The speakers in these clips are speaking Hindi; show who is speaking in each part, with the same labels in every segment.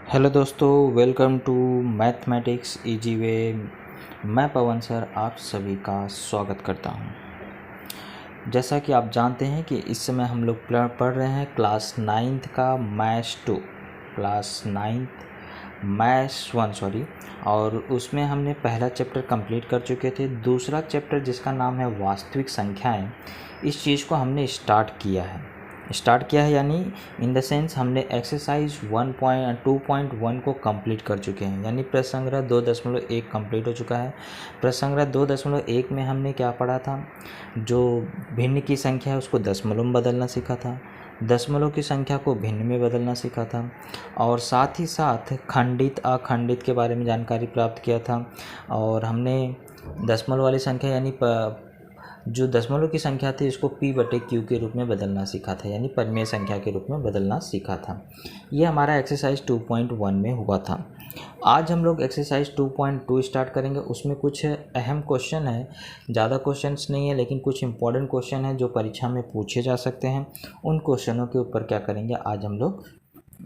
Speaker 1: हेलो दोस्तों, welcome to mathematics easy way. मैं पवन सर आप सभी का स्वागत करता हूं। जैसा कि आप जानते हैं कि इस समय हम लोग पढ़ रहे हैं क्लास 9th का maths 2, class 9th maths 1 sorry. और उसमें हमने पहला चैप्टर कंप्लीट कर चुके थे। दूसरा चैप्टर जिसका नाम है वास्तविक संख्याएं, इस चीज़ को हमने स्टार्ट किया है यानी इन द सेंस हमने एक्सरसाइज 1.2.1 को कंप्लीट कर चुके हैं, यानी प्रश्न संग्रह 2.1 कंप्लीट हो चुका है। प्रश्न संग्रह 2.1 में हमने क्या पढ़ा था, जो भिन्न की संख्या है उसको दशमलव में बदलना सीखा था, दशमलव की संख्या को भिन्न में बदलना सीखा था, और साथ ही साथ खंडित अखंडित के बारे में जानकारी प्राप्त किया था। और हमने दशमलव वाली संख्या यानी जो दशमलव की संख्या थी इसको p/q के रूप में बदलना सीखा था, यानी परिमेय संख्या के रूप में बदलना सीखा था। ये हमारा एक्सरसाइज 2.1 में हुआ था। आज हम लोग एक्सरसाइज 2.2 स्टार्ट करेंगे। उसमें कुछ अहम क्वेश्चन है, ज़्यादा क्वेश्चंस नहीं है लेकिन कुछ इंपॉर्टेंट क्वेश्चन है जो परीक्षा में पूछे जा सकते हैं। उन क्वेश्चनों के ऊपर क्या करेंगे, आज हम लोग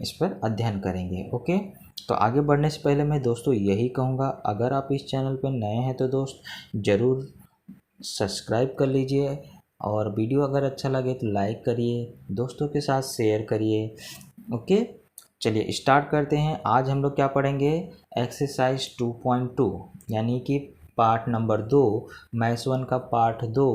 Speaker 1: इस पर अध्ययन करेंगे। ओके, तो आगे बढ़ने से पहले मैं दोस्तों यही कहूँगा, अगर आप इस चैनल पर नए हैं तो दोस्त ज़रूर सब्सक्राइब कर लीजिए, और वीडियो अगर अच्छा लगे तो लाइक करिए, दोस्तों के साथ शेयर करिए। ओके, चलिए स्टार्ट करते हैं। आज हम लोग क्या पढ़ेंगे, एक्सरसाइज 2.2 यानी कि पार्ट नंबर 2, मैथ्स 1 का पार्ट 2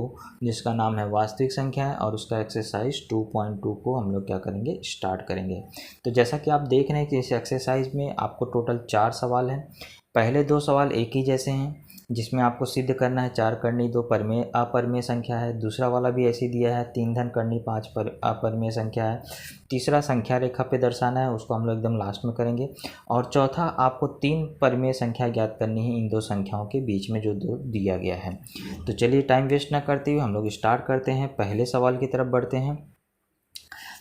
Speaker 1: जिसका नाम है वास्तविक संख्या है, और उसका एक्सरसाइज 2.2 को हम लोग क्या करेंगे, स्टार्ट करेंगे। तो जैसा कि आप देख रहे हैं कि इस एक्सरसाइज में आपको टोटल 4 सवाल हैं। पहले 2 सवाल एक ही जैसे हैं, जिसमें आपको सिद्ध करना है 4 करनी 2 परमेय अपरमेय संख्या है। दूसरा वाला भी ऐसे दिया है, 3 धन करनी 5 अपरमेय संख्या है। तीसरा संख्या रेखा पे दर्शाना है, उसको हम लोग एकदम लास्ट में करेंगे। और चौथा आपको 3 परमेय संख्या ज्ञात करनी है इन दो संख्याओं के बीच में जो दो दिया गया है। तो चलिए टाइम वेस्ट ना करते हुए हम लोग स्टार्ट करते हैं, पहले सवाल की तरफ बढ़ते हैं।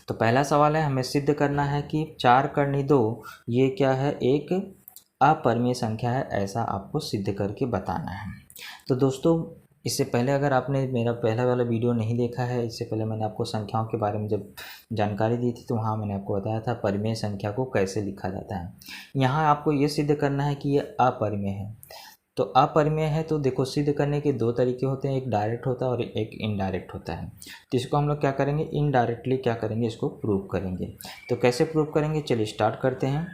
Speaker 1: तो पहला सवाल है, हमें सिद्ध करना है कि 4 करनी 2 ये क्या है, एक अपरिमेय संख्या है, ऐसा आपको सिद्ध करके बताना है। तो दोस्तों इससे पहले अगर आपने मेरा पहला वाला वीडियो नहीं देखा है, इससे पहले मैंने आपको संख्याओं के बारे में जब जानकारी दी थी तो वहाँ मैंने आपको बताया था परिमेय संख्या को कैसे लिखा जाता है। यहाँ आपको ये सिद्ध करना है कि ये अपरिमेय है। तो अपरिमेय है तो देखो, सिद्ध करने के 2 तरीके होते हैं, एक डायरेक्ट होता है और एक इनडायरेक्ट होता है। तो इसको हम लोग क्या करेंगे, इनडायरेक्टली क्या करेंगे, इसको प्रूव करेंगे। तो कैसे प्रूव करेंगे, चलिए स्टार्ट करते हैं।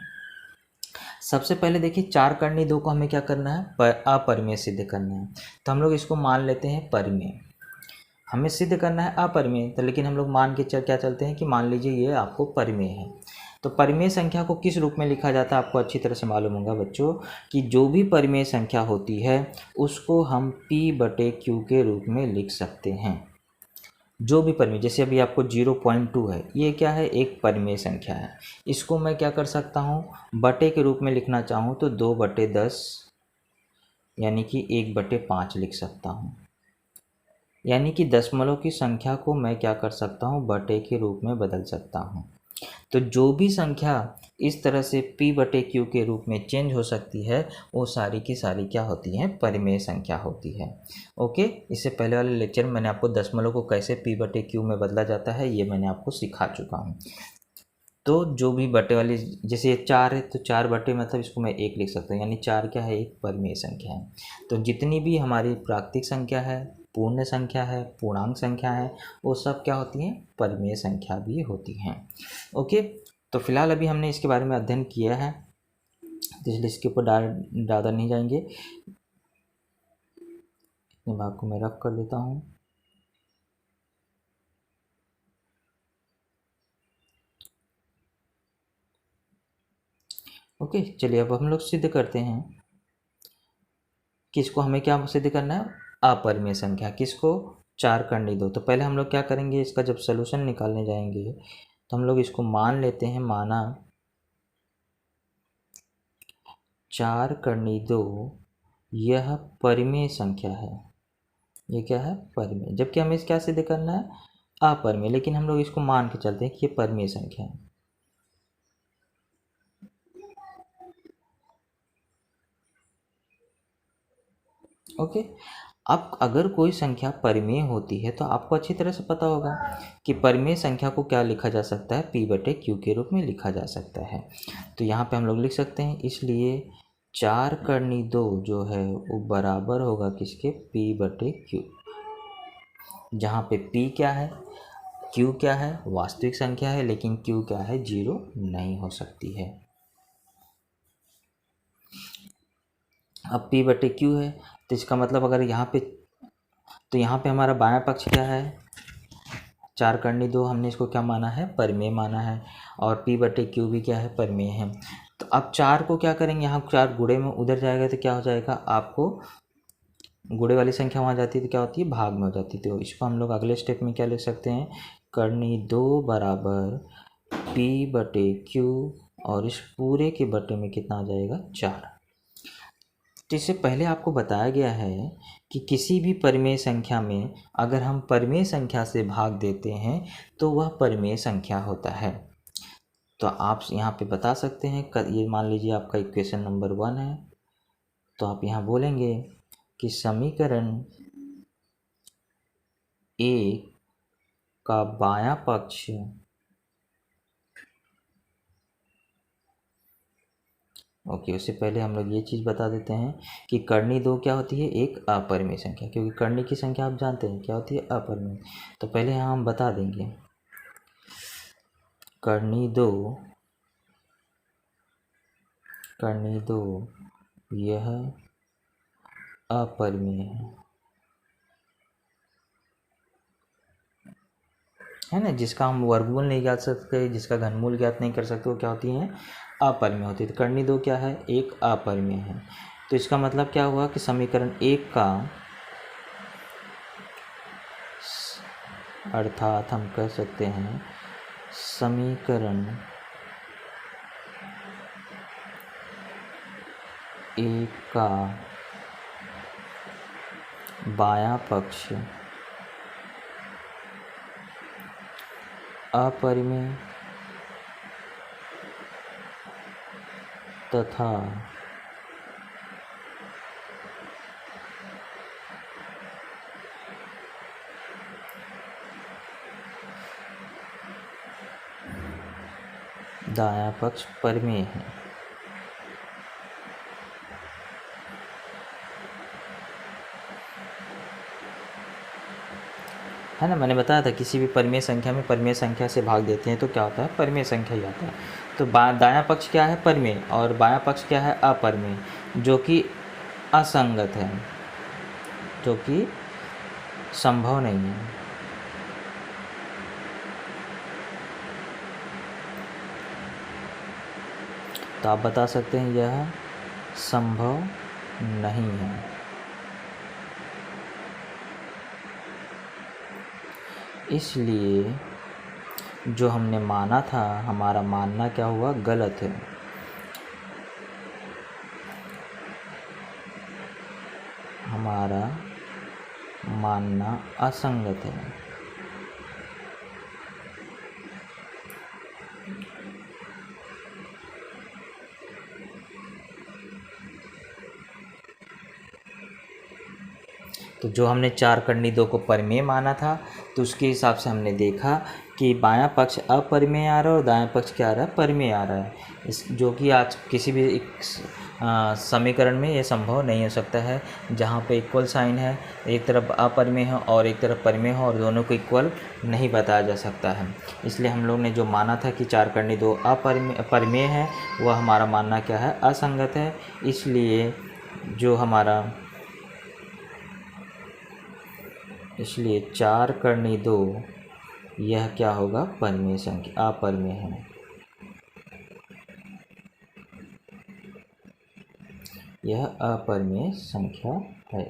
Speaker 1: सबसे पहले देखिए, 4 करनी 2 को हमें क्या करना है, अपरिमेय सिद्ध करना है। तो हम लोग इसको मान लेते हैं परिमेय। हमें सिद्ध करना है अपरिमेय, तो लेकिन हम लोग मान के क्या चलते हैं कि मान लीजिए ये आपको परिमेय है। तो परिमेय संख्या को किस रूप में लिखा जाता है, आपको अच्छी तरह से मालूम होगा बच्चों कि जो भी परिमेय संख्या होती है उसको हम p/q के रूप में लिख सकते हैं। जो भी परिमेय, जैसे अभी आपको 0.2 है, ये क्या है, एक परिमेय संख्या है। इसको मैं क्या कर सकता हूँ, बटे के रूप में लिखना चाहूँ तो 2/10 यानी कि 1/5 लिख सकता हूँ। यानी कि दशमलव की संख्या को मैं क्या कर सकता हूँ, बटे के रूप में बदल सकता हूँ। तो जो भी संख्या इस तरह से p/q के रूप में चेंज हो सकती है वो सारी की सारी क्या होती हैं, परिमेय संख्या होती है। ओके, इससे पहले वाले लेक्चर में मैंने आपको दशमलव को कैसे p/q में बदला जाता है ये मैंने आपको सिखा चुका हूँ। तो जो भी बटे वाली, जैसे ये 4 है तो 4 बटे मतलब इसको मैं 1 लिख सकता हूँ, यानी 4 क्या है, एक परिमेय संख्या है। तो जितनी भी हमारी प्राकृतिक संख्या है, पूर्ण संख्या है, पूर्णांक संख्या है, वो सब क्या होती हैं, परिमेय संख्या भी होती हैं। ओके, तो फिलहाल अभी हमने इसके बारे में अध्ययन किया है, तो इसलिए इसके ऊपर ज़्यादा नहीं जाएंगे। इतने भाग को मैं रफ कर देता हूँ। ओके, चलिए अब हम लोग सिद्ध करते हैं। किसको हमें क्या सिद्ध करना है, अपरिमेय संख्या। किसको, 4 करनी 2। तो पहले हम लोग क्या करेंगे, इसका जब सलूशन निकालने जाएंगे तो हम लोग इसको मान लेते हैं, माना 4 करनी 2 यह परिमेय संख्या है। ये क्या है, परिमेय, जबकि हमें इस क्या सिद्ध करना है, अपरिमेय, लेकिन हम लोग इसको मान के चलते हैं कि ये परिमेय संख्या है। ओके, अब अगर कोई संख्या परिमेय होती है तो आपको अच्छी तरह से पता होगा कि परिमेय संख्या को क्या लिखा जा सकता है, p/q के रूप में लिखा जा सकता है। तो यहाँ पे हम लोग लिख सकते हैं, इसलिए 4/2 जो है वो बराबर होगा किसके, p/q, जहाँ पे p क्या है, q क्या है, वास्तविक संख्या है, लेकिन q क्या है, 0 नहीं हो सकती है। अब p/q है तो इसका मतलब अगर यहाँ पे, तो यहाँ पे हमारा बायां पक्ष क्या है, 4/2 हमने इसको क्या माना है, परिमेय माना है, और p/q भी क्या है, परिमेय है। तो अब 4 को क्या करेंगे, यहाँ 4 गुणे में उधर जाएगा तो क्या हो जाएगा, आपको गुणे वाली संख्या वहाँ जाती है तो क्या होती है, भाग में हो जाती है। तो इसको हम लोग अगले स्टेप में क्या लिख सकते हैं, कर्णी 2 बराबर p/q, और इस पूरे के बटे में कितना आ जाएगा, 4। तो इससे पहले आपको बताया गया है कि किसी भी परिमेय संख्या में अगर हम परिमेय संख्या से भाग देते हैं तो वह परिमेय संख्या होता है। तो आप यहाँ पे बता सकते हैं, ये मान लीजिए आपका इक्वेशन नंबर 1 है, तो आप यहाँ बोलेंगे कि समीकरण 1 का बायां पक्ष ओके, उससे पहले हम लोग ये चीज़ बता देते हैं कि कर्णी 2 क्या होती है, एक अपरिमेय संख्या, क्योंकि कर्णी की संख्या आप जानते हैं क्या होती है, अपरिमेय। तो पहले यहाँ हम बता देंगे, कर्णी 2 यह अपरिमेय है ना, जिसका हम वर्गमूल नहीं ज्ञात सकते, जिसका घनमूल ज्ञात नहीं कर सकते, वो क्या होती हैं, अपरिमेय होती है। तो कर्णी 2 क्या है, एक अपरिमेय है। तो इसका मतलब क्या हुआ कि समीकरण 1 का, अर्थात हम कह सकते हैं समीकरण 1 का बायां पक्ष अपरिमेय तथा दायां पक्ष परिमेय है ना। मैंने बताया था किसी भी परिमेय संख्या में परिमेय संख्या से भाग देते हैं तो क्या होता है, परिमेय संख्या ही आता है। तो दायां पक्ष क्या है, परिमेय, और बायां पक्ष क्या है, अपरिमेय, जो कि असंगत है, जो कि संभव नहीं है। तो आप बता सकते हैं यह संभव नहीं है। इसलिए जो हमने माना था, हमारा मानना क्या हुआ, गलत है। हमारा मानना असंगत है। तो जो हमने 4/2 को परिमेय माना था, तो उसके हिसाब से हमने देखा कि बायां पक्ष अपरिमेय आ रहा है और दायां पक्ष क्या आ रहा है, परिमेय आ रहा है। इस जो कि आज किसी भी एक समीकरण में ये संभव नहीं हो सकता है, जहाँ पे इक्वल साइन है, एक तरफ अपरिमेय हो और एक तरफ परिमेय हो, और दोनों को इक्वल नहीं बताया जा सकता है। इसलिए हम लोग ने जो माना था कि 4/2 परिमेय है, वह हमारा मानना क्या है, असंगत है। इसलिए जो हमारा 4/2 यह क्या होगा, परिमेय संख्या, अपरिमेय है। यह अपरिमेय संख्या है।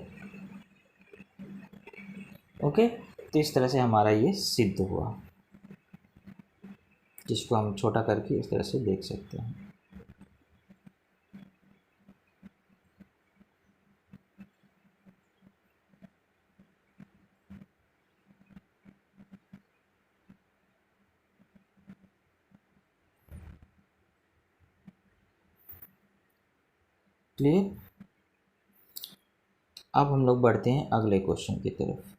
Speaker 1: ओके, तो इस तरह से हमारा ये सिद्ध हुआ, जिसको हम छोटा करके इस तरह से देख सकते हैं। क्लियर। अब हम लोग बढ़ते हैं अगले क्वेश्चन की तरफ।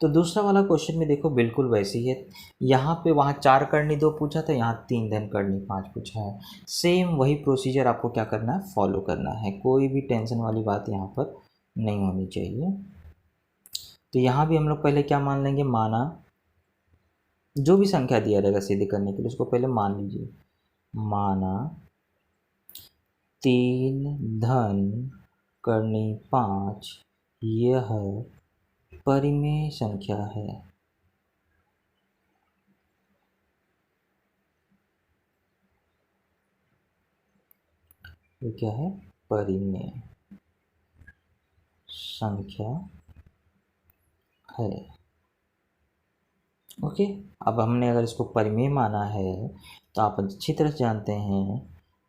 Speaker 1: तो दूसरा वाला क्वेश्चन में देखो बिल्कुल वैसे ही है। यहाँ पे वहाँ 4 करनी 2 पूछा था, यहाँ 3 धन करनी 5 पूछा है। सेम वही प्रोसीजर आपको क्या करना है, फॉलो करना है। कोई भी टेंशन वाली बात यहाँ पर नहीं होनी चाहिए। तो यहाँ भी हम लोग पहले क्या मान लेंगे, माना जो भी संख्या दिया रहेगा सीधे करने के लिए उसको पहले मान लीजिए। माना 3 धन करनी 5 यह परिमेय संख्या है। ये क्या है, परिमेय संख्या है। ओके, अब हमने अगर इसको परिमेय माना है तो आप अच्छी तरह जानते हैं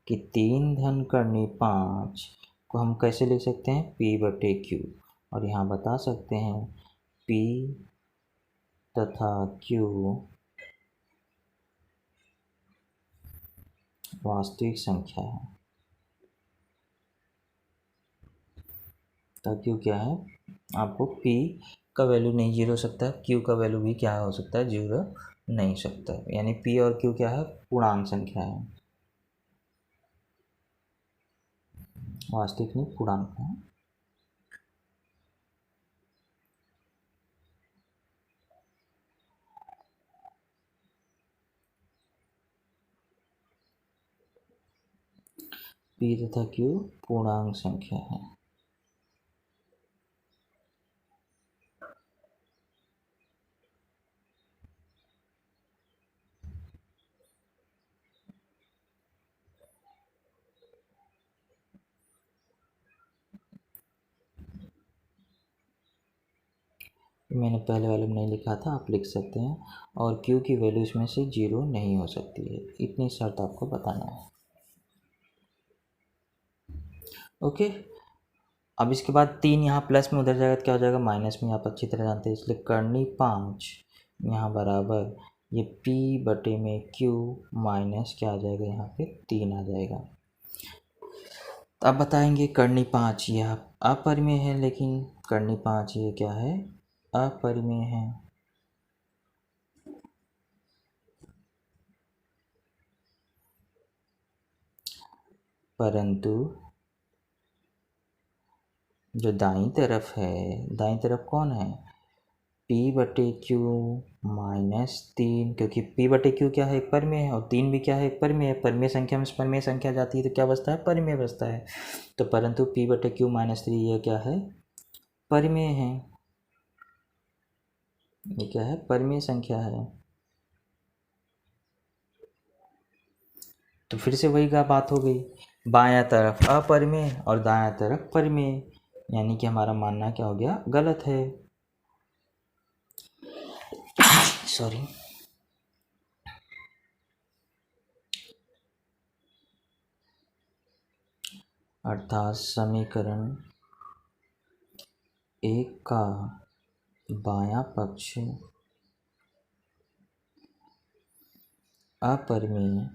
Speaker 1: कि 3 धन करनी 5 को हम कैसे लिख सकते हैं, P/Q। और यहाँ बता सकते हैं P तथा Q वास्तविक संख्या है। तो Q क्या है, आपको P का वैल्यू नहीं 0 हो सकता है, Q का वैल्यू भी क्या हो सकता है, 0 नहीं सकता है। यानी P और Q क्या है, पूर्णांक संख्या है, वास्तविक नहीं पूर्णांक है। P तथा Q पूर्णांक संख्या है। मैंने पहले वाले में नहीं लिखा था, आप लिख सकते हैं। और Q की वैल्यू इसमें से 0 नहीं हो सकती है, इतनी शर्त आपको बताना है। ओके, अब इसके बाद 3 यहाँ प्लस में, उधर जाएगा तो क्या हो जाएगा, माइनस में। आप अच्छी तरह जानते हैं, इसलिए करनी 5 यहाँ बराबर ये P/Q माइनस क्या आ जाएगा, यहाँ पे 3 आ जाएगा। तो अब बताएंगे करनी 5 यह अपरिमेय है, लेकिन करनी 5 ये क्या है, अपरिमेय है। परंतु जो दाईं तरफ है, दाईं तरफ कौन है, P/Q माइनस 3, क्योंकि P/Q क्या है, एक परिमेय है, और 3 भी क्या है, एक परिमेय है। परिमेय संख्या में परिमेय संख्या जाती है तो क्या बचता है, परिमेय बचता है। तो परंतु P/Q माइनस 3 यह क्या है, परिमेय है। ये क्या है, परिमेय संख्या है। तो फिर से वही का बात हो गई, बायां तरफ अपरिमेय और दायां तरफ परिमेय, यानी कि हमारा मानना क्या हो गया, गलत है। सॉरी। अर्थात समीकरण 1 का बायां पक्ष अपरिमेय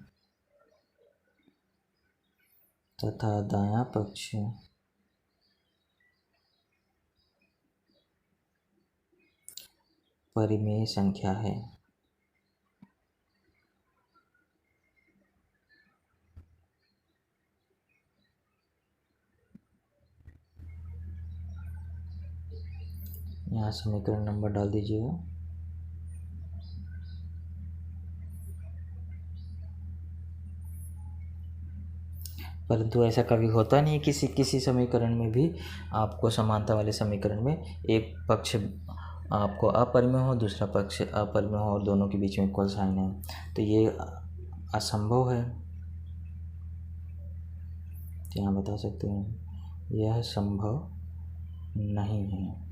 Speaker 1: तथा दायां पक्ष परिमेय संख्या है। यहाँ समीकरण नंबर डाल दीजिएगा। परंतु ऐसा कभी होता नहीं है, किसी किसी समीकरण में भी आपको समानता वाले समीकरण में एक पक्ष आपको अपरिमेय हो, दूसरा पक्ष अपरिमेय हो, और दोनों के बीच में इक्वल साइन है, तो ये असंभव है। तो यहाँ बता सकते हैं यह संभव नहीं है।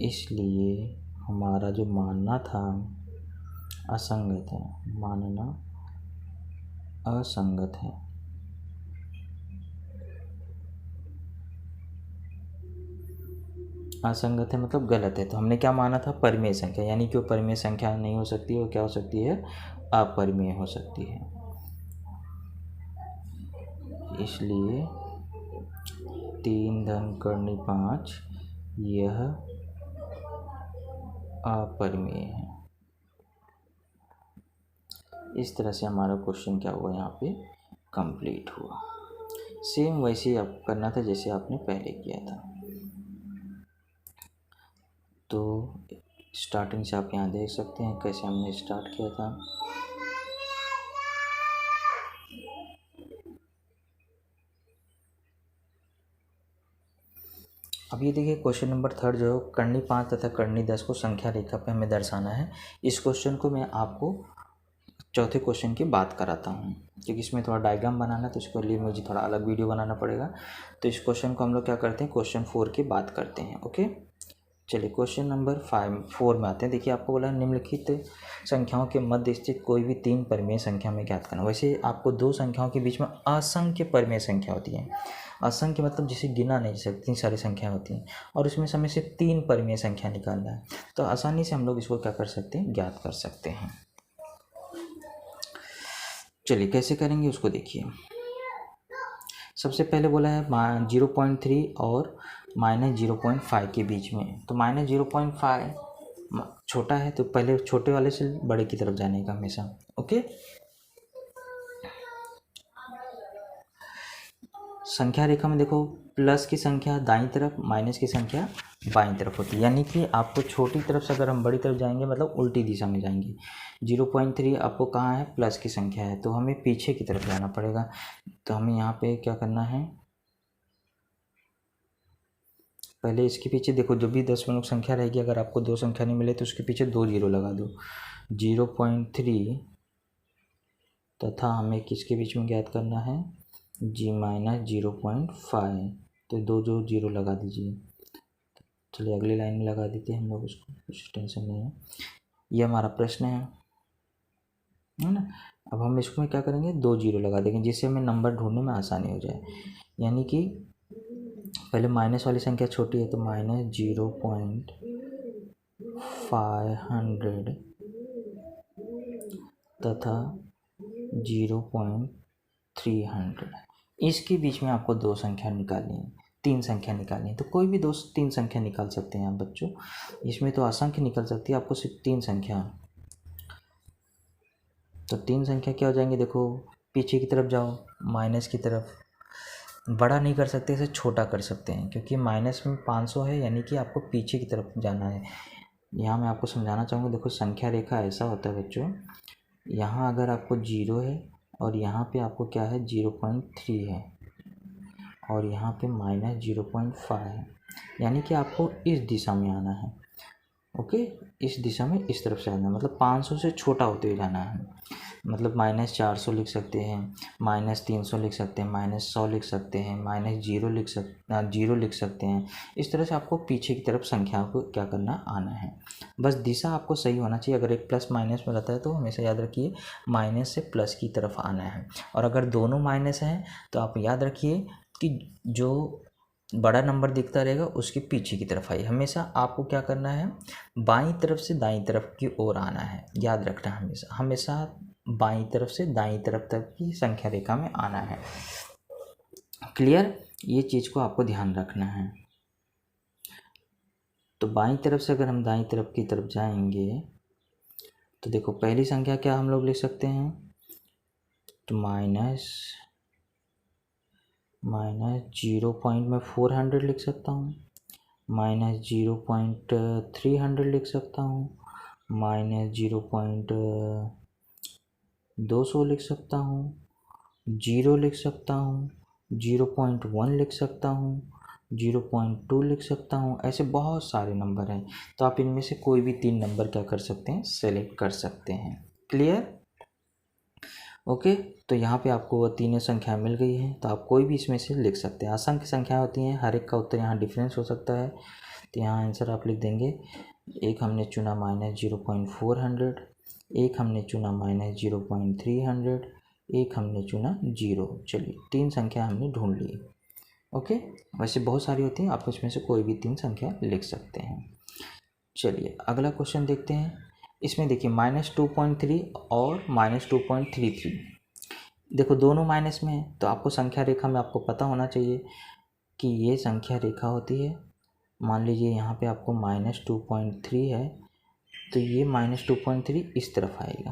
Speaker 1: इसलिए हमारा जो मानना था असंगत है, मानना असंगत है। असंगत है मतलब गलत है। तो हमने क्या माना था, परिमेय संख्या, यानी कि वो परिमेय संख्या नहीं हो सकती है, वो क्या हो सकती है, अपरिमेय हो सकती है। इसलिए 3 धन कर्णी 5 यह अपरिमेय है। इस तरह से हमारा क्वेश्चन क्या हुआ, यहाँ पे कंप्लीट हुआ। सेम वैसे ही आप करना था जैसे आपने पहले किया था। तो स्टार्टिंग से आप यहाँ देख सकते हैं कैसे हमने स्टार्ट किया था। अब ये देखिए क्वेश्चन नंबर 3 जो कर्णी 5 तथा कर्णी 10 को संख्या रेखा पे हमें दर्शाना है। इस क्वेश्चन को मैं आपको चौथे क्वेश्चन की बात कराता हूँ, क्योंकि इसमें थोड़ा डायग्राम बनाना है तो इसके लिए मुझे थोड़ा अलग वीडियो बनाना पड़ेगा। तो इस क्वेश्चन को हम लोग क्या करते हैं, क्वेश्चन 4 की बात करते हैं। ओके, चलिए क्वेश्चन नंबर 4 में आते हैं। देखिए आपको बोला निम्नलिखित संख्याओं के मध्य स्थित कोई भी 3 परिमेय संख्या में ज्ञात करना। वैसे आपको 2 संख्याओं के बीच में असंख्य परिमेय संख्या होती है। असंख्य मतलब जिसे गिना नहीं सकती, इतनी सारी संख्या होती हैं, और उसमें से हमें सिर्फ 3 परिमेय संख्या निकालना है। तो आसानी से हम लोग इसको क्या कर सकते हैं, ज्ञात कर सकते हैं। चलिए कैसे करेंगे उसको देखिए। सबसे पहले बोला है 0.3 और -0.5 के बीच में। तो -0.5 छोटा है तो पहले छोटे वाले से बड़े की तरफ जाने का हमेशा। ओके, संख्या रेखा में देखो प्लस की संख्या दाईं तरफ, माइनस की संख्या बाईं तरफ होती है। यानी कि आपको छोटी तरफ से अगर हम बड़ी तरफ जाएंगे मतलब उल्टी दिशा में जाएंगे। 0.3 आपको कहाँ है, प्लस की संख्या है, तो हमें पीछे की तरफ जाना पड़ेगा। तो हमें यहाँ पे क्या करना है, पहले इसके पीछे देखो जो भी दशमलव संख्या रहेगी, अगर आपको 2 संख्या नहीं मिले तो उसके पीछे 2 जीरो लगा दो। 0.3 तथा हमें किसके बीच में ज्ञात करना है, -0.5, तो 2 जीरो लगा दीजिए। चलिए अगली लाइन में लगा देते हैं हम लोग उसको, कुछ टेंशन नहीं है। ये हमारा प्रश्न है ना। अब हम इसमें क्या करेंगे, 2 जीरो लगा देंगे जिससे हमें नंबर ढूंढने में आसानी हो जाए। यानी कि पहले माइनस वाली संख्या छोटी है तो -0.500 तथा 0.300, इसके बीच में आपको 2 संख्या निकालनी है, 3 संख्या निकालनी है। तो कोई भी 3 संख्या निकाल सकते हैं आप बच्चों, इसमें तो असंख्य निकल सकती है, आपको सिर्फ 3 संख्या। तो 3 संख्या क्या हो जाएंगे, देखो पीछे की तरफ जाओ, माइनस की तरफ। बड़ा नहीं कर सकते, इसे छोटा कर सकते हैं, क्योंकि माइनस में 500 है, यानी कि आपको पीछे की तरफ जाना है। यहाँ मैं आपको समझाना चाहूँगा, देखो संख्या रेखा ऐसा होता है बच्चों, यहाँ अगर आपको 0 है और यहाँ पे आपको क्या है 0.3 है और यहाँ पे -0.5 है, यानी कि आपको इस दिशा में आना है। ओके, इस दिशा में इस तरफ से आना है, मतलब 500 से छोटा होते हुए जाना है। मतलब -400 लिख सकते हैं, -300 लिख सकते हैं, -100 लिख सकते हैं, -0 लिख सकते हैं। इस तरह से आपको पीछे की तरफ संख्याओं को क्या करना, आना है। बस दिशा आपको सही होना चाहिए। अगर एक प्लस माइनस में रहता है तो हमेशा याद रखिए माइनस से प्लस की तरफ आना है, और अगर दोनों माइनस हैं तो आप याद रखिए कि जो बड़ा नंबर दिखता रहेगा उसके पीछे की तरफ आइए। हमेशा आपको क्या करना है, बाईं तरफ से दाईं तरफ की ओर आना है। याद रखना हमेशा बाईं तरफ से दाईं तरफ तक की संख्या रेखा में आना है। क्लियर, ये चीज़ को आपको ध्यान रखना है। तो बाईं तरफ से अगर हम दाईं तरफ की तरफ जाएंगे तो देखो पहली संख्या क्या हम लोग लिख सकते हैं, तो -0 में 400 लिख सकता हूँ, -0.300 लिख सकता हूँ, -0.200 लिख सकता हूँ, 0 लिख सकता हूँ, 0.1 लिख सकता हूँ, 0.2 लिख सकता हूँ। ऐसे बहुत सारे नंबर हैं, तो आप इनमें से कोई भी 3 नंबर क्या कर सकते हैं, सेलेक्ट कर सकते हैं। Clear, okay. तो यहाँ पे आपको वो तीनों संख्या मिल गई है, तो आप कोई भी इसमें से लिख सकते हैं। असंख्य संख्या होती हैं, हर एक का उत्तर यहाँ डिफरेंस हो सकता है, तो यहाँ आंसर आप लिख देंगे। एक हमने चुना -0.400, एक हमने चुना -0.300, एक हमने चुना 0। चलिए 3 संख्या हमने ढूंढ ली। ओके, वैसे बहुत सारी होती हैं, आप इसमें से कोई भी 3 संख्या लिख सकते हैं। चलिए अगला क्वेश्चन देखते हैं। इसमें देखिए -2.3 और -2.33, देखो दोनों माइनस में है, तो आपको संख्या रेखा में आपको पता होना चाहिए कि ये संख्या रेखा होती है। मान लीजिए यहाँ पे आपको -2.3 है, तो ये -2.3 इस तरफ आएगा,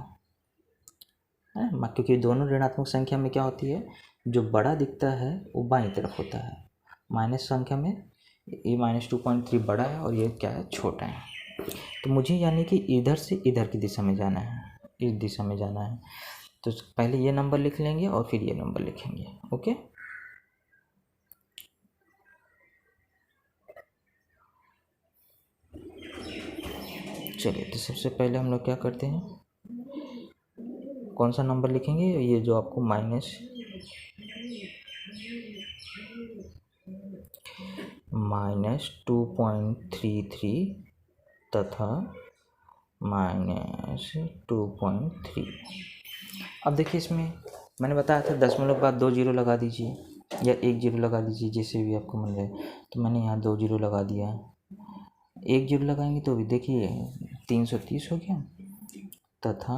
Speaker 1: है ना, क्योंकि दोनों ऋणात्मक संख्या में क्या होती है, जो बड़ा दिखता है वो बाईं तरफ होता है। माइनस संख्या में ये -2.3 बड़ा है और ये क्या है, छोटा है। तो मुझे यानी कि इधर से इधर की दिशा में जाना है, इस दिशा में जाना है। तो पहले ये नंबर लिख लेंगे और फिर ये नंबर लिखेंगे। ओके, चलिए, तो सबसे पहले हम लोग क्या करते हैं, कौन सा नंबर लिखेंगे, ये जो आपको -2.33 तथा -2.3। अब देखिए इसमें मैंने बताया था दशमलव के बाद 2 जीरो लगा दीजिए या 1 जीरो लगा दीजिए, जैसे भी आपको मन जाए। तो मैंने यहाँ 2 जीरो लगा दिया, 1 जीरो लगाएंगे तो भी देखिए 330 हो गया, तथा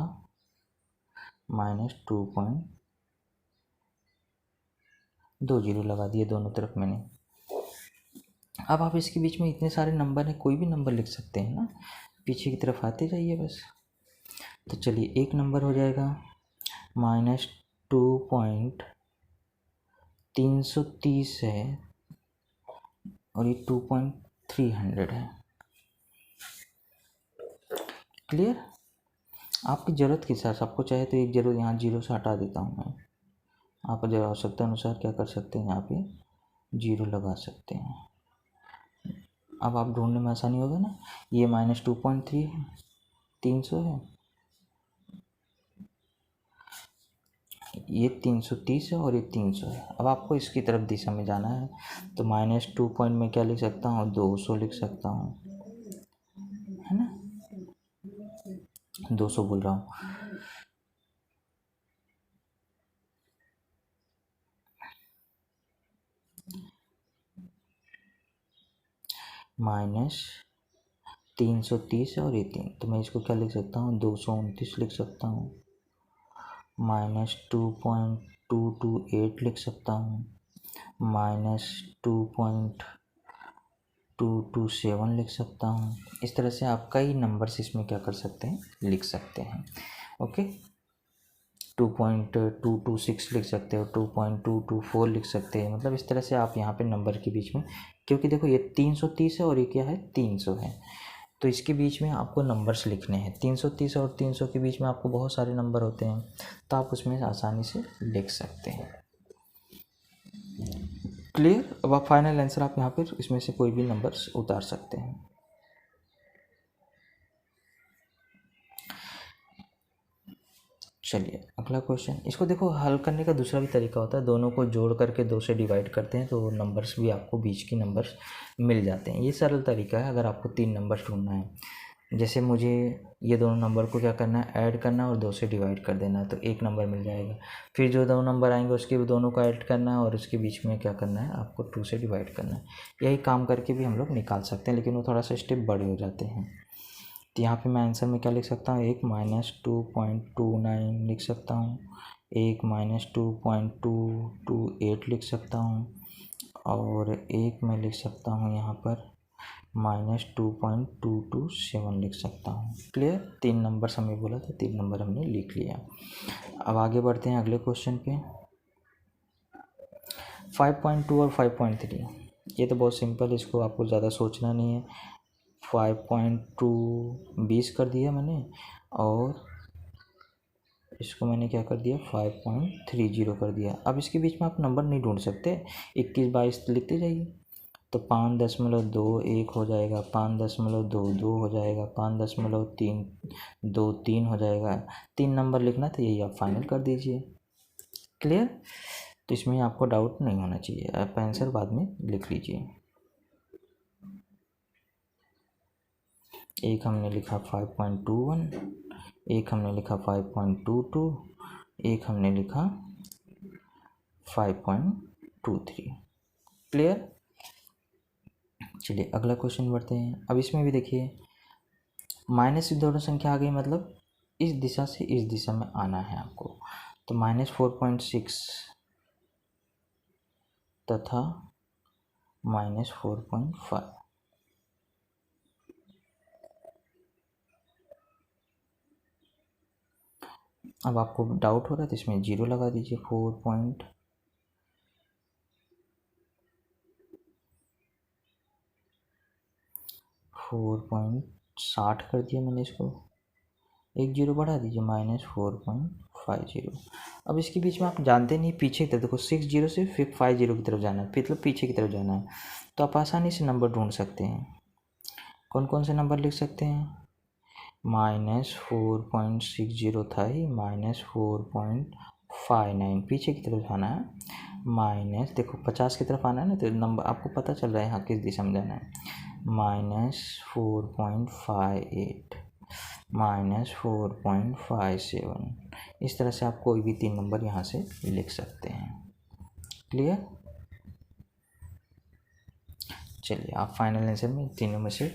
Speaker 1: -2 जीरो लगा दिए दोनों तरफ मैंने। अब आप इसके बीच में इतने सारे नंबर हैं, कोई भी नंबर लिख सकते हैं ना, पीछे की तरफ आते जाइए बस। तो चलिए एक नंबर हो जाएगा -2.330 है और ये 2.300 है। क्लियर? आपकी ज़रूरत के हिसाब से, आपको चाहे तो एक जरूर यहाँ जीरो से हटा देता हूँ मैं, आप जो आवश्यकता अनुसार क्या कर सकते हैं, यहाँ पे जीरो लगा सकते हैं। अब आप ढूंढने में आसानी होगा ना, ये -2.3 है, 300 है, ये 330 है और ये 300 है। अब आपको इसकी तरफ दिशा में जाना है, तो -2 पॉइंट में क्या लिख सकता हूँ, 200 लिख सकता हूँ, है ना, 200 बोल रहा हूँ। -330 और ये 3, तो मैं इसको क्या लिख सकता हूँ, 229 लिख सकता हूँ, -2.228 लिख सकता हूँ, -2.227 लिख सकता हूँ। इस तरह से आप कई नंबर्स इसमें क्या कर सकते हैं, लिख सकते हैं। ओके, 2.226 लिख सकते हो, 2.224 लिख सकते हैं, मतलब इस तरह से आप यहाँ पे नंबर के बीच में, क्योंकि देखो ये 330 है और ये क्या है, 300 है, तो इसके बीच में आपको नंबर्स लिखने हैं। 330 और 300 के बीच में आपको बहुत सारे नंबर होते हैं, तो आप उसमें आसानी से लिख सकते हैं। क्लियर? अब आप फाइनल आंसर आप यहाँ पर इसमें से कोई भी नंबर्स उतार सकते हैं। चलिए अगला क्वेश्चन, इसको देखो हल करने का दूसरा भी तरीका होता है, दोनों को जोड़ करके 2 से डिवाइड करते हैं तो नंबर्स भी आपको बीच की नंबर्स मिल जाते हैं। ये सरल तरीका है अगर आपको 3 नंबर ढूंढना है। जैसे मुझे ये दोनों नंबर को क्या करना है, ऐड करना है और 2 से डिवाइड कर देना है, तो 1 नंबर मिल जाएगा। फिर जो 2 नंबर आएंगे उसके भी दोनों को ऐड करना है और उसके बीच में क्या करना है, आपको 2 से डिवाइड करना है। यही काम करके भी हम लोग निकाल सकते हैं, लेकिन वो थोड़ा सा स्टेप बड़े हो जाते हैं। तो यहाँ पे मैं आंसर में क्या लिख सकता हूँ, एक -2.29 लिख सकता हूँ, एक -2.228 लिख सकता हूँ, और एक मैं लिख सकता हूँ यहाँ पर -2.227 लिख सकता हूँ। क्लियर? 3 नंबर हमें बोला था, 3 नंबर हमने लिख लिया। अब आगे बढ़ते हैं अगले क्वेश्चन पे। 5.2 और 5.3, ये तो बहुत सिंपल, इसको आपको ज़्यादा सोचना नहीं है। 5.2 20 कर दिया मैंने, और इसको मैंने क्या कर दिया, 5.30 कर दिया। अब इसके बीच में आप नंबर नहीं ढूंढ सकते, 21 22 लिखते जाइए, तो 5.21 हो जाएगा, 5.22 हो जाएगा, 5.32 3 हो जाएगा। 3 नंबर लिखना था, यही आप फाइनल कर दीजिए। क्लियर? तो इसमें आपको डाउट नहीं होना चाहिए, आप आंसर बाद में लिख लीजिए। एक हमने लिखा 5.21, एक हमने लिखा 5.22, एक हमने लिखा 5.23। क्लियर? चलिए अगला क्वेश्चन बढ़ते हैं। अब इसमें भी देखिए माइनस की दोनों संख्या आ गई, मतलब इस दिशा से इस दिशा में आना है आपको। तो -4.6 तथा -4.5। अब आपको डाउट हो रहा है तो इसमें 0 लगा दीजिए। 4.60 कर दिया मैंने इसको, एक 0 बढ़ा दीजिए, -4.50। अब इसके बीच में आप जानते नहीं पीछे की तरफ देखो, 60 से फिर 50 की तरफ जाना है, मतलब पीछे की तरफ जाना है। तो आप आसानी से नंबर ढूंढ सकते हैं। कौन कौन से नंबर लिख सकते हैं? -4.60 था ही, -4.59 पीछे की तरफ जाना है। माइनस देखो 50 की तरफ आना है ना, तो नंबर आपको पता चल रहा है यहाँ किस दिशा में जाना है। -4.58 -4.57। इस तरह से आप कोई भी 3 नंबर यहाँ से लिख सकते हैं। क्लियर? चलिए आप फाइनल आंसर में तीनों में से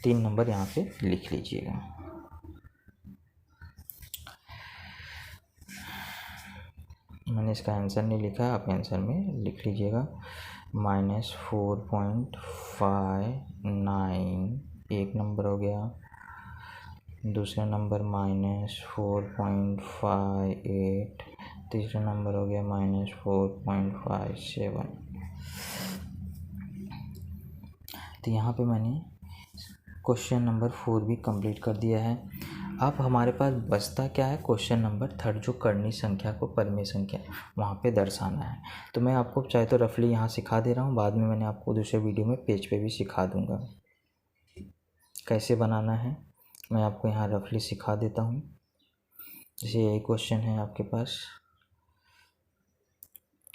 Speaker 1: 3 नंबर यहाँ पे लिख लीजिएगा। मैंने इसका आंसर नहीं लिखा, आप आंसर में लिख लीजिएगा। -4.59 एक नंबर हो गया, दूसरा नंबर -4.58, तीसरा नंबर हो गया -4.57। तो यहाँ पे मैंने क्वेश्चन नंबर 4 भी कंप्लीट कर दिया है। अब हमारे पास बचता क्या है? क्वेश्चन नंबर 3 जो करनी संख्या को परिमेय संख्या वहाँ पे दर्शाना है। तो मैं आपको चाहे तो रफली यहाँ सिखा दे रहा हूँ, बाद में मैंने आपको दूसरे वीडियो में पेज पे भी सिखा दूँगा कैसे बनाना है। मैं आपको यहाँ रफली सिखा देता हूँ। जैसे यही क्वेश्चन है आपके पास,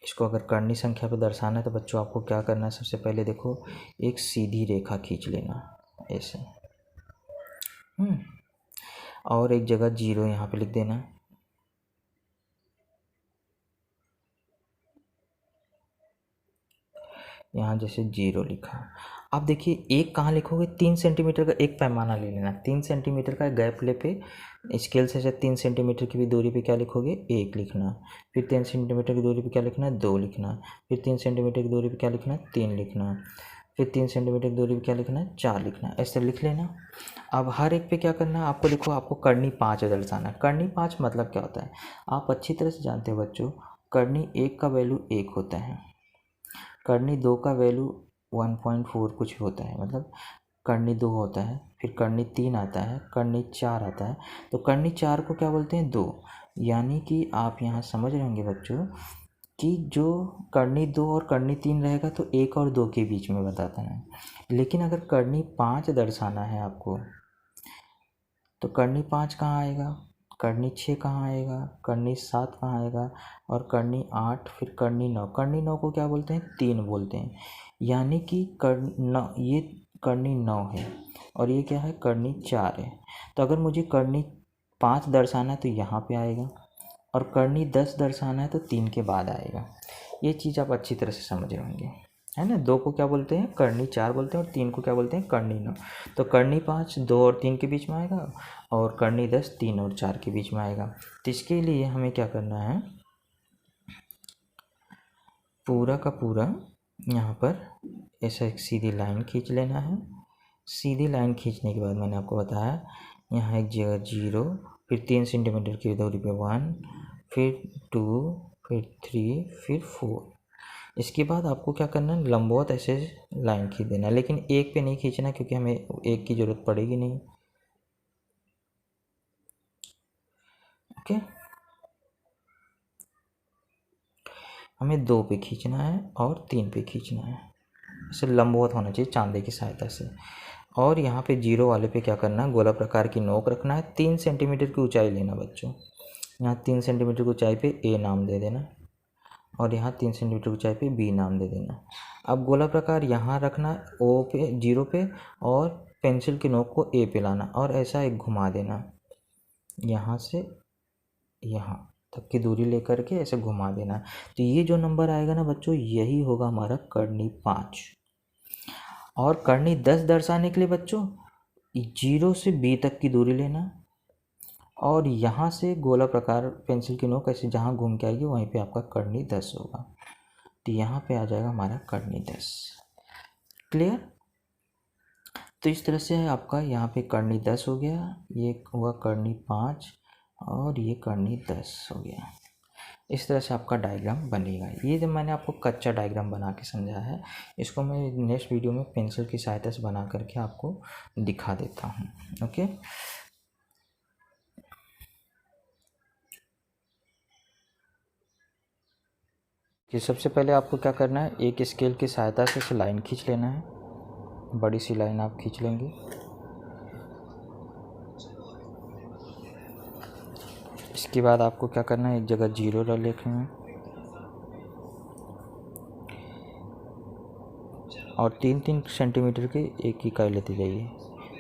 Speaker 1: इसको अगर करनी संख्या पे दर्शाना है तो बच्चों आपको क्या करना है? सबसे पहले देखो, एक सीधी रेखा खींच लेना ऐसे, और एक जगह 0 यहाँ पे लिख देना। यहाँ जैसे 0 लिखा। अब देखिए एक कहाँ लिखोगे? 3 सेंटीमीटर का एक पैमाना ले लेना, 3 सेंटीमीटर का गैप ले पे स्केल से 3 सेंटीमीटर की भी दूरी पे क्या लिखोगे? 1 लिखना। फिर 3 सेंटीमीटर की दूरी पे क्या लिखना है? 2 लिखना। फिर 3 सेंटीमीटर की दूरी पे क्या लिखना है? 3 लिखना। फिर 3 सेंटीमीटर की दूरी पे क्या लिखना है? 4 लिखना। ऐसे लिख लेना। अब हर एक पे क्या करना है आपको? देखो आपको करनी 5 दर्शाना है। करनी 5 मतलब क्या होता है? आप अच्छी तरह से जानते हो बच्चों, करनी 1 का वैल्यू 1 होता है, करनी 2 का वैल्यू 1.4 कुछ होता है, मतलब करनी 2 होता है, फिर करनी 3 आता है, करनी 4 आता है। तो करनी 4 को क्या बोलते हैं? 2। यानी कि आप यहाँ समझ रहे होंगे बच्चों कि जो करनी 2 और करनी 3 रहेगा तो 1 और 2 के बीच में बताता है। लेकिन अगर करनी 5 दर्शाना है आपको, तो करनी 5 कहाँ आएगा? करनी 6 कहाँ आएगा? करनी 7 कहाँ आएगा? और करनी 8, फिर करनी 9। करनी 9 को क्या बोलते हैं? 3 बोलते हैं। यानी कि ये करनी 9 है और ये क्या है? करनी 4 है। तो अगर मुझे करनी 5 दर्शाना है तो यहाँ पे आएगा, और करनी 10 दर्शाना है तो 3 के बाद आएगा। ये चीज़ आप अच्छी तरह से समझ रहे होंगे, है ना। 2 को क्या बोलते हैं? करनी 4 बोलते हैं, और 3 को क्या बोलते हैं? करनी 9। तो करनी 5 2 और 3 के बीच में आएगा, और करनी 10 3 और 4 के बीच में आएगा। तो इसके लिए हमें क्या करना है? पूरा का पूरा यहाँ पर ऐसा एक सीधी लाइन खींच लेना है। सीधी लाइन खींचने के बाद मैंने आपको बताया यहाँ एक जगह 0, फिर 3 सेंटीमीटर की दूरी पे 1, फिर 2, फिर 3, फिर 4। इसके बाद आपको क्या करना है? लंबवत ऐसे लाइन खींच देना, लेकिन एक पे नहीं खींचना क्योंकि हमें एक की ज़रूरत पड़ेगी नहीं। ओके, हमें 2 पे खींचना है और 3 पे खींचना है। इसे लंबवत होना चाहिए चांदे की सहायता से। और यहाँ पे 0 वाले पे क्या करना है? गोला प्रकार की नोक रखना है। 3 सेंटीमीटर की ऊंचाई लेना बच्चों। यहाँ 3 सेंटीमीटर की ऊंचाई पे A नाम दे देना, और यहाँ 3 सेंटीमीटर ऊंचाई पे B नाम दे देना। अब गोला प्रकार यहाँ रखना O पे 0 पे, और पेंसिल की नोक को A पे लाना और ऐसा एक घुमा देना, यहाँ से यहाँ तक की दूरी लेकर के ऐसे घुमा देना। तो ये जो नंबर आएगा ना बच्चों, यही होगा हमारा करनी 5। और करनी 10 दर्शाने के लिए बच्चों जीरो से बी तक की दूरी लेना और यहाँ से गोला प्रकार पेंसिल की नोक ऐसे जहाँ घूम के आएगी वहीं पे आपका कर्णी 10 होगा। तो यहाँ पे आ जाएगा हमारा कर्णी 10। क्लियर। तो इस तरह से आपका यहाँ पे कर्णी 10 हो गया, ये हुआ कर्णी 5 और ये कर्णी 10 हो गया। इस तरह से आपका डायग्राम बनेगा। ये जब मैंने आपको कच्चा डायग्राम बना के समझा है, इसको मैं नेक्स्ट वीडियो में पेंसिल की सहायता से बना करके आपको दिखा देता हूँ। ओके। कि सबसे पहले आपको क्या करना है, एक स्केल की सहायता से इसे लाइन खींच लेना है। बड़ी सी लाइन आप खींच लेंगे। इसके बाद आपको क्या करना है, एक जगह जीरो रख लिखना है और 3-3 सेंटीमीटर के एक इकाई लेते जाइए।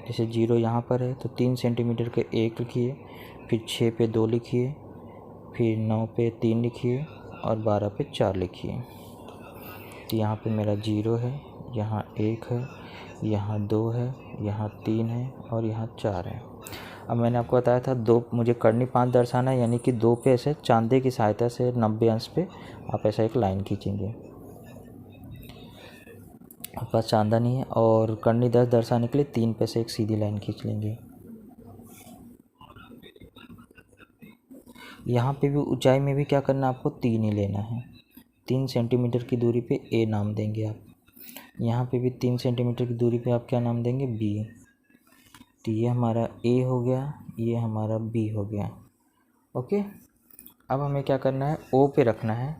Speaker 1: जैसे जीरो यहाँ पर है तो 3 सेंटीमीटर के एक लिखिए, फिर 6 पे 2 लिखिए, फिर 9 पे 3 लिखिए और 12 पे 4 लिखिए। तो यहाँ पे मेरा जीरो है, यहाँ 1 है, यहाँ 2 है, यहाँ 3 है और यहाँ 4 है। अब मैंने आपको बताया था दो मुझे कर्णी 5 दर्शाना है, यानी कि 2 पे ऐसे चांदे की सहायता से 90 अंश पे आप ऐसा एक लाइन खींचेंगे। आपके पास चांदा नहीं है और कर्णी 10 दर्शाने के लिए 3 पे से एक सीधी लाइन खींच लेंगे। यहाँ पे भी ऊंचाई में भी क्या करना है, आपको 3 ही लेना है। 3 सेंटीमीटर की दूरी पे ए नाम देंगे आप। यहाँ पे भी 3 सेंटीमीटर की दूरी पे आप क्या नाम देंगे, बी। तो ये हमारा ए हो गया, ये हमारा बी हो गया। ओके। अब हमें क्या करना है, ओ पे रखना है।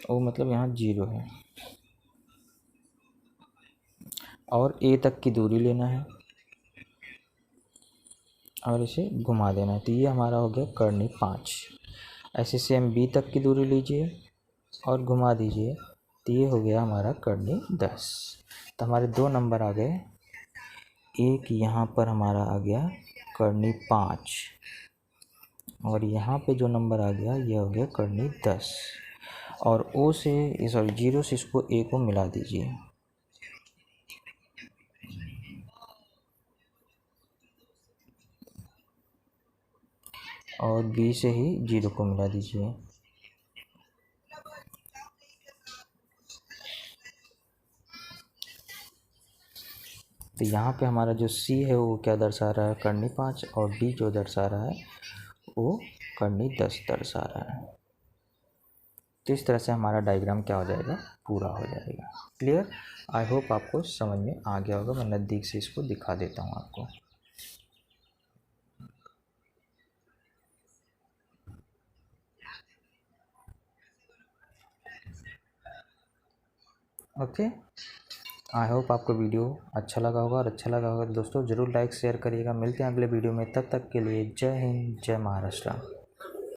Speaker 1: ओ मतलब यहाँ जीरो है और ए तक की दूरी लेना है और इसे घुमा देना है। तो ये हमारा हो गया कर्णी 5। ऐसे सेम बी तक की दूरी लीजिए और घुमा दीजिए। तो ये हो गया हमारा कर्णी 10। तो हमारे 2 नंबर आ गए। एक यहाँ पर हमारा आ गया कर्णी 5 और यहाँ पे जो नंबर आ गया ये हो गया कर्णी 10। और ओ से सॉरी जीरो से इसको ए को मिला दीजिए। और बी से ही जीरो को मिला दीजिए। तो यहाँ पे हमारा जो सी है वो क्या दर्शा रहा है, कर्णी 5 और डी जो दर्शा रहा है वो कर्णी 10 दर्शा रहा है। तो इस तरह से हमारा डायग्राम क्या हो जाएगा, पूरा हो जाएगा। क्लियर। आई होप आपको समझ में आ गया होगा। मैं नज़दीक से इसको दिखा देता हूँ आपको। ओके। आई होप आपको वीडियो अच्छा लगा होगा और अच्छा लगा होगा दोस्तों ज़रूर लाइक शेयर करिएगा। मिलते हैं अगले वीडियो में, तब तक के लिए जय हिंद, जय महाराष्ट्र।